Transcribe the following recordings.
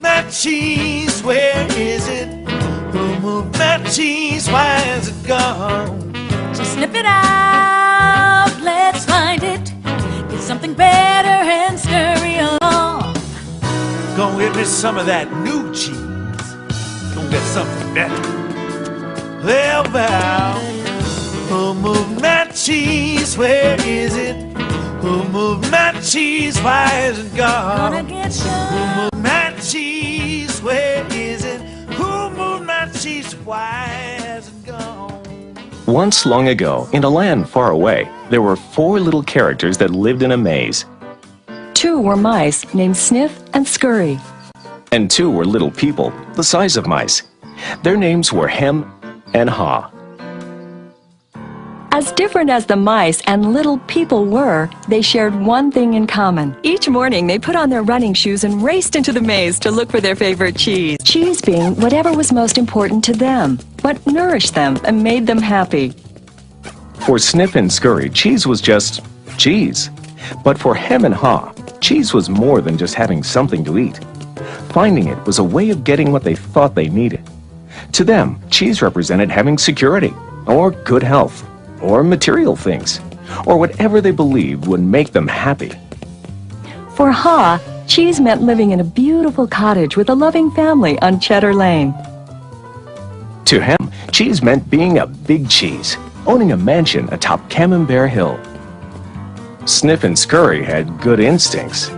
That cheese, where is it? Who moved that cheese? Why is it gone? So sniff it out, let's find it. Get something better and scurry along. Go get me some of that new cheese. Go get something better. Well, who moved that cheese? Where is it? Who moved that cheese? Why is it gone? Gonna get some. Who moved that cheese? Where is it? Who moved that cheese? Why has it gone? Once long ago, in a land far away, there were 4 little characters that lived in a maze. 2 were mice named Sniff and Scurry. And 2 were little people, the size of mice. Their names were Hem and Haw. As different as the mice and little people were, they shared one thing in common. Each morning, they put on their running shoes and raced into the maze to look for their favorite cheese. Cheese being whatever was most important to them, what nourished them and made them happy. For Sniff and Scurry, cheese was just cheese. But for Hem and Haw, cheese was more than just having something to eat. Finding it was a way of getting what they thought they needed. To them, cheese represented having security, or good health, or material things, or whatever they believed would make them happy. For Haw, cheese meant living in a beautiful cottage with a loving family on Cheddar Lane. To Hem, cheese meant being a big cheese, owning a mansion atop Camembert Hill. Sniff and Scurry had good instincts.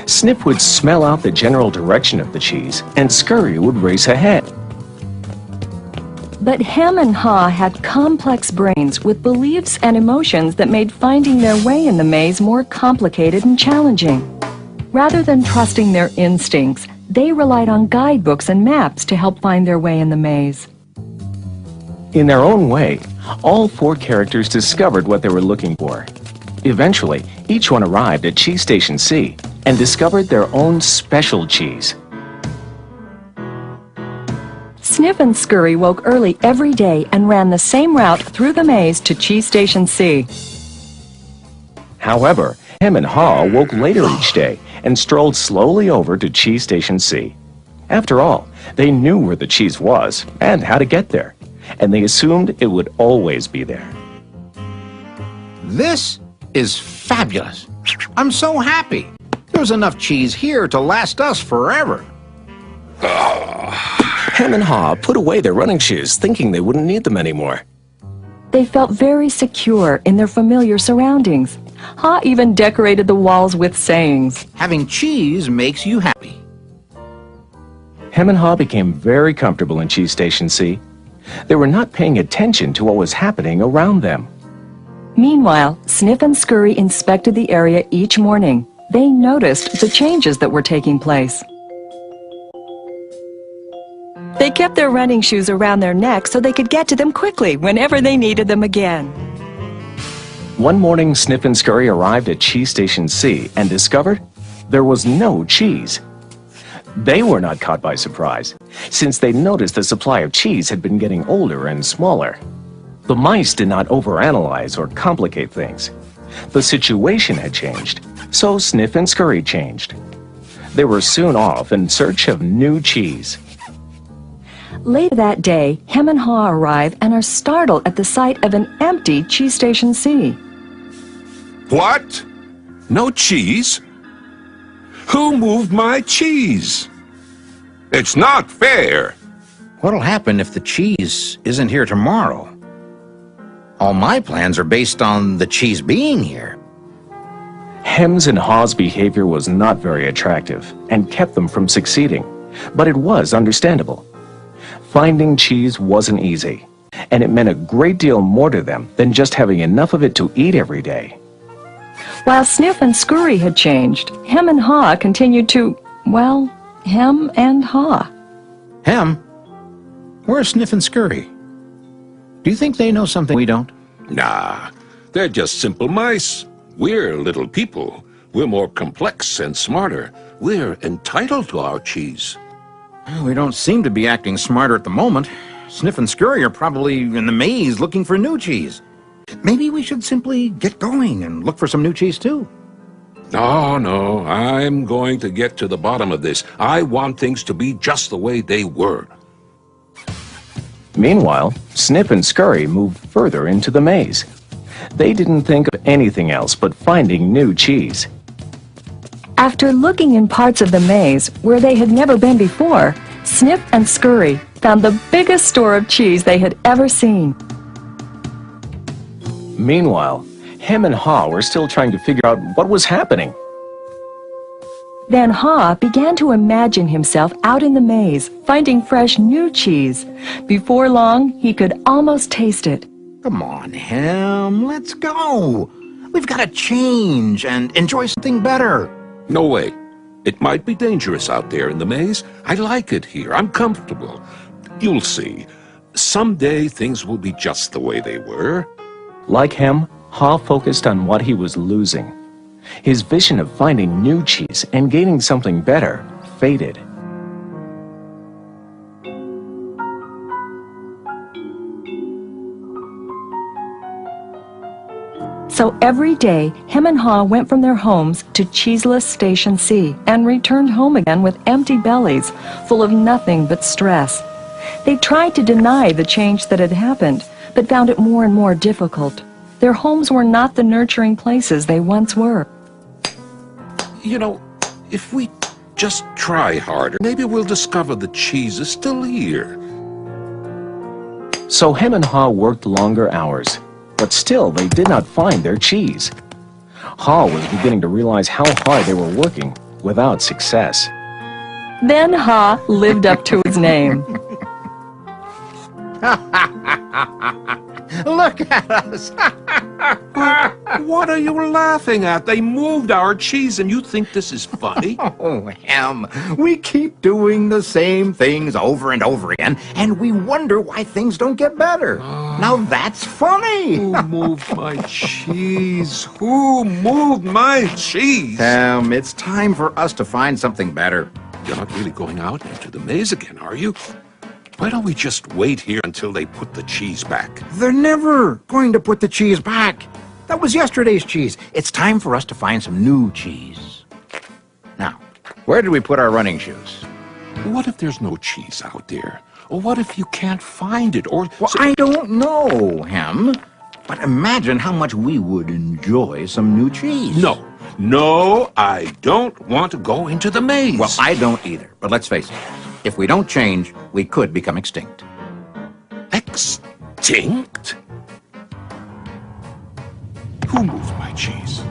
Sniff would smell out the general direction of the cheese, and Scurry would race ahead. But Hem and Haw had complex brains with beliefs and emotions that made finding their way in the maze more complicated and challenging. Rather than trusting their instincts, they relied on guidebooks and maps to help find their way in the maze. In their own way, all 4 characters discovered what they were looking for. Eventually, each one arrived at Cheese Station C and discovered their own special cheese. Sniff and Scurry woke early every day and ran the same route through the maze to Cheese Station C. However, Hem and Haw woke later each day and strolled slowly over to Cheese Station C. After all, they knew where the cheese was and how to get there, and they assumed it would always be there. This is fabulous. I'm so happy. There's enough cheese here to last us forever. Hem and Haw put away their running shoes, thinking they wouldn't need them anymore. They felt very secure in their familiar surroundings. Haw even decorated the walls with sayings. Having cheese makes you happy. Hem and Haw became very comfortable in Cheese Station C. They were not paying attention to what was happening around them. Meanwhile, Sniff and Scurry inspected the area each morning. They noticed the changes that were taking place. They kept their running shoes around their necks so they could get to them quickly whenever they needed them again. One morning, Sniff and Scurry arrived at Cheese Station C and discovered there was no cheese. They were not caught by surprise, since they noticed the supply of cheese had been getting older and smaller. The mice did not overanalyze or complicate things. The situation had changed, so Sniff and Scurry changed. They were soon off in search of new cheese. Later that day, Hem and Haw arrive and are startled at the sight of an empty Cheese Station C. What? No cheese? Who moved my cheese? It's not fair. What'll happen if the cheese isn't here tomorrow? All my plans are based on the cheese being here. Hem's and Haw's behavior was not very attractive and kept them from succeeding, but it was understandable. Finding cheese wasn't easy, and it meant a great deal more to them than just having enough of it to eat every day. While Sniff and Scurry had changed, Hem and Haw continued to, well, hem and haw. Hem? Where's Sniff and Scurry? Do you think they know something we don't? Nah, they're just simple mice. We're little people. We're more complex and smarter. We're entitled to our cheese. We don't seem to be acting smarter at the moment. Sniff and Scurry are probably in the maze looking for new cheese. Maybe we should simply get going and look for some new cheese too. Oh, no, I'm going to get to the bottom of this. I want things to be just the way they were. Meanwhile, Snip and Scurry moved further into the maze. They didn't think of anything else but finding new cheese. After looking in parts of the maze where they had never been before, Snip and Scurry found the biggest store of cheese they had ever seen. Meanwhile, Hem and Haw were still trying to figure out what was happening. Then Haw began to imagine himself out in the maze, finding fresh new cheese. Before long, he could almost taste it. Come on, Hem, let's go. We've got to change and enjoy something better. No way. It might be dangerous out there in the maze. I like it here. I'm comfortable. You'll see. Someday things will be just the way they were. Like Hem, Haw focused on what he was losing. His vision of finding new cheese and gaining something better faded. So every day, Hem and Haw went from their homes to cheeseless Station C and returned home again with empty bellies, full of nothing but stress. They tried to deny the change that had happened, but found it more and more difficult. Their homes were not the nurturing places they once were. You know, if we just try harder, maybe we'll discover the cheese is still here. So Hem and Haw worked longer hours, but still they did not find their cheese. Haw was beginning to realize how hard they were working without success. Then Haw lived up to his name. Look at us. What are you laughing at? They moved our cheese and you think this is funny? Oh, Hem, we keep doing the same things over and over again, and we wonder why things don't get better. Now that's funny. Who moved my cheese? Who moved my cheese? Hem, it's time for us to find something better. You're not really going out into the maze again, are you? Why don't we just wait here until they put the cheese back? They're never going to put the cheese back. That was yesterday's cheese. It's time for us to find some new cheese. Now, where did we put our running shoes? What if there's no cheese out there? Or what if you can't find it? Or Well, I don't know, Hem. But imagine how much we would enjoy some new cheese. No, I don't want to go into the maze. Well, I don't either. But let's face it. If we don't change, we could become extinct. Extinct? Who moved my cheese?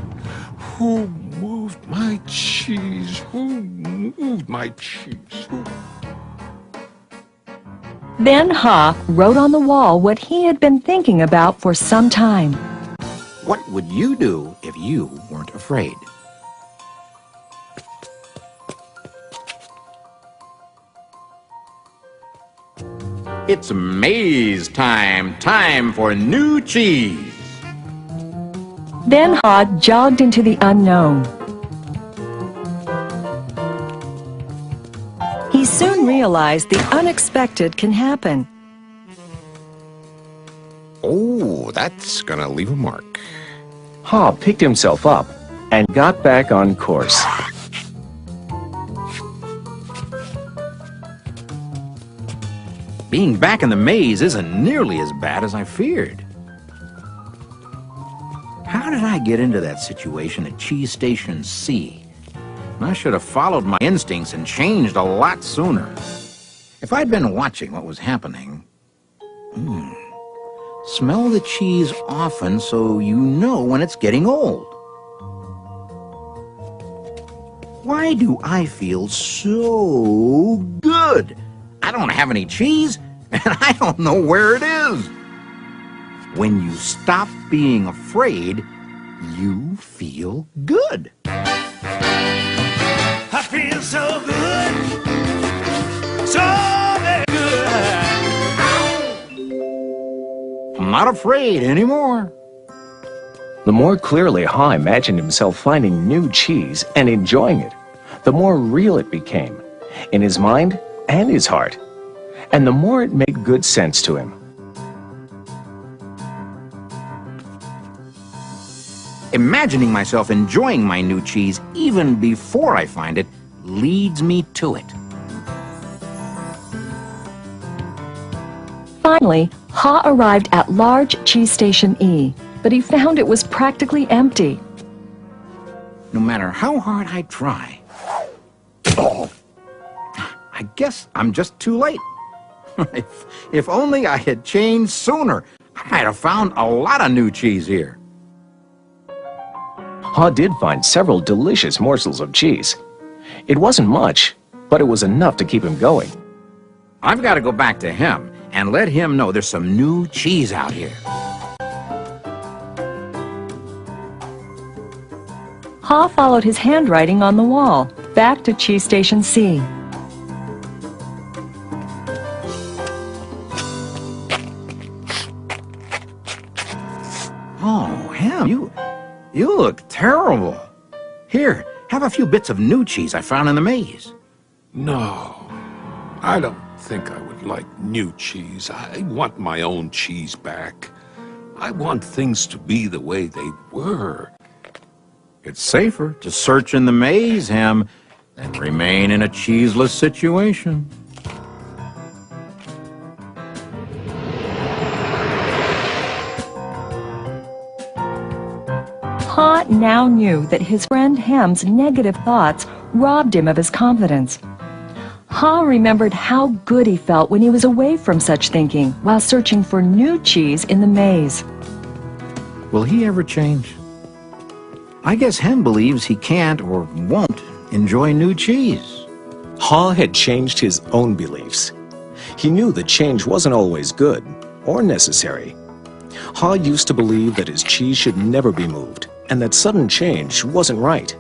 Who moved my cheese? Who moved my cheese? Who? Then Haw wrote on the wall what he had been thinking about for some time. What would you do if you weren't afraid? It's maze time. Time for new cheese. Then Haw jogged into the unknown. He soon realized the unexpected can happen. Oh, that's gonna leave a mark. Haw picked himself up and got back on course. Being back in the maze isn't nearly as bad as I feared. How did I get into that situation at Cheese Station C? I should have followed my instincts and changed a lot sooner. If I'd been watching what was happening... Smell the cheese often so you know when it's getting old. Why do I feel so good? I don't have any cheese, and I don't know where it is. When you stop being afraid, you feel good. I feel so good, so very good. I'm not afraid anymore. The more clearly Haw imagined himself finding new cheese and enjoying it, the more real it became, in his mind and his heart, and the more it made good sense to him. Imagining myself enjoying my new cheese even before I find it leads me to it. Finally, Ha arrived at large cheese station E, but he found it was practically empty. No matter how hard I try. Oh, I guess I'm just too late. If only I had changed sooner, I might have found a lot of new cheese here. Ha did find several delicious morsels of cheese. It wasn't much, but it was enough to keep him going. I've got to go back to him and let him know there's some new cheese out here. Ha followed his handwriting on the wall, back to cheese station C. Oh, Ham, you look terrible. Here, have a few bits of new cheese I found in the maze. No, I don't think I would like new cheese. I want my own cheese back. I want things to be the way they were. It's safer to search in the maze, Ham, than remain in a cheeseless situation. Ha now knew that his friend Ham's negative thoughts robbed him of his confidence. Ha remembered how good he felt when he was away from such thinking while searching for new cheese in the maze. Will he ever change? I guess Ham believes he can't or won't enjoy new cheese. Ha had changed his own beliefs. He knew that change wasn't always good or necessary. Ha used to believe that his cheese should never be moved and that sudden change wasn't right.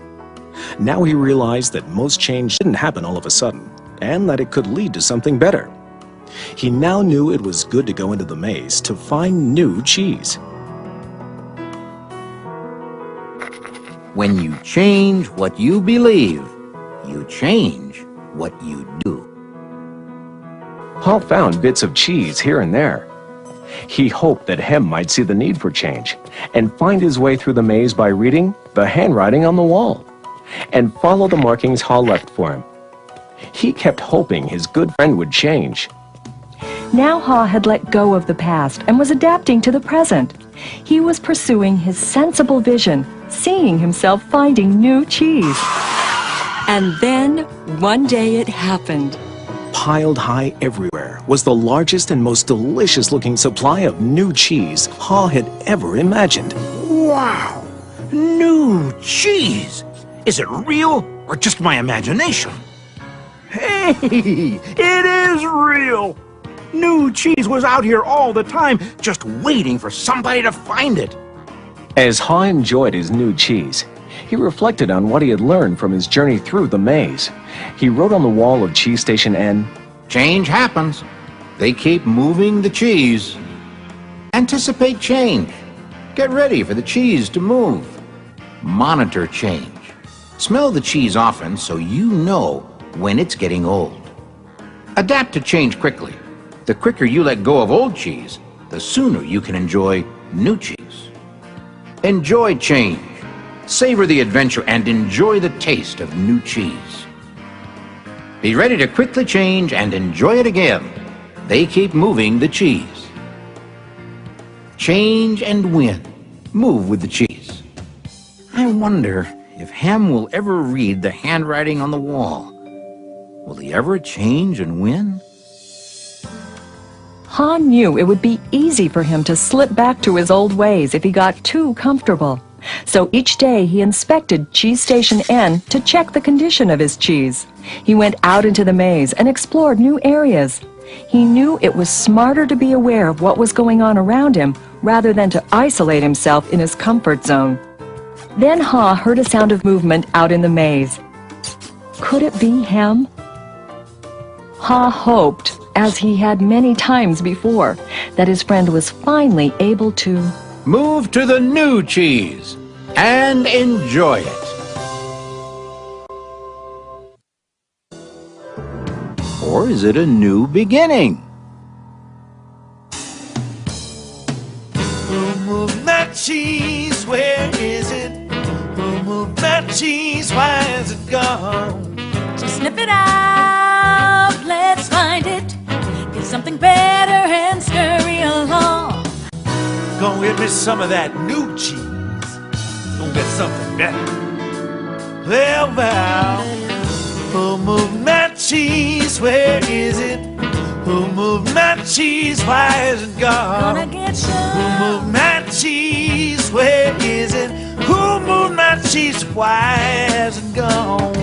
Now he realized that most change didn't happen all of a sudden and that it could lead to something better. He now knew it was good to go into the maze to find new cheese. When you change what you believe, you change what you do. Ha found bits of cheese here and there. He hoped that Hem might see the need for change and find his way through the maze by reading the handwriting on the wall and follow the markings Ha left for him. He kept hoping his good friend would change. Now Ha had let go of the past and was adapting to the present. He was pursuing his sensible vision, seeing himself finding new cheese. And then, one day it happened. Piled high everywhere was the largest and most delicious-looking supply of new cheese Ha had ever imagined. Wow! New cheese! Is it real or just my imagination? Hey! It is real! New cheese was out here all the time, just waiting for somebody to find it. As Ha enjoyed his new cheese, he reflected on what he had learned from his journey through the maze. He wrote on the wall of Cheese Station N, Change happens. They keep moving the cheese. Anticipate change. Get ready for the cheese to move. Monitor change. Smell the cheese often so you know when it's getting old. Adapt to change quickly. The quicker you let go of old cheese, the sooner you can enjoy new cheese. Enjoy change. Savor the adventure and enjoy the taste of new cheese. Be ready to quickly change and enjoy it again. They keep moving the cheese. Change and win. Move with the cheese. I wonder if Ham will ever read the handwriting on the wall. Will he ever change and win? Ha knew it would be easy for him to slip back to his old ways if he got too comfortable. So each day he inspected Cheese Station N to check the condition of his cheese. He went out into the maze and explored new areas. He knew it was smarter to be aware of what was going on around him rather than to isolate himself in his comfort zone. Then Ha heard a sound of movement out in the maze. Could it be Hem? Ha hoped, as he had many times before, that his friend was finally able to move to the new cheese and enjoy it. Or is it a new beginning? Move that cheese, where is it? cheese, why is it gone? So sniff it out, let's find it. Get something better and scurry along. Gonna get me some of that new cheese. Gonna get something better. Well, who moved my cheese? Where is it? Who moved my cheese? Why is it gone? Gonna get Who some. moved my cheese? Where is it? Who moved my cheese? Why has it gone?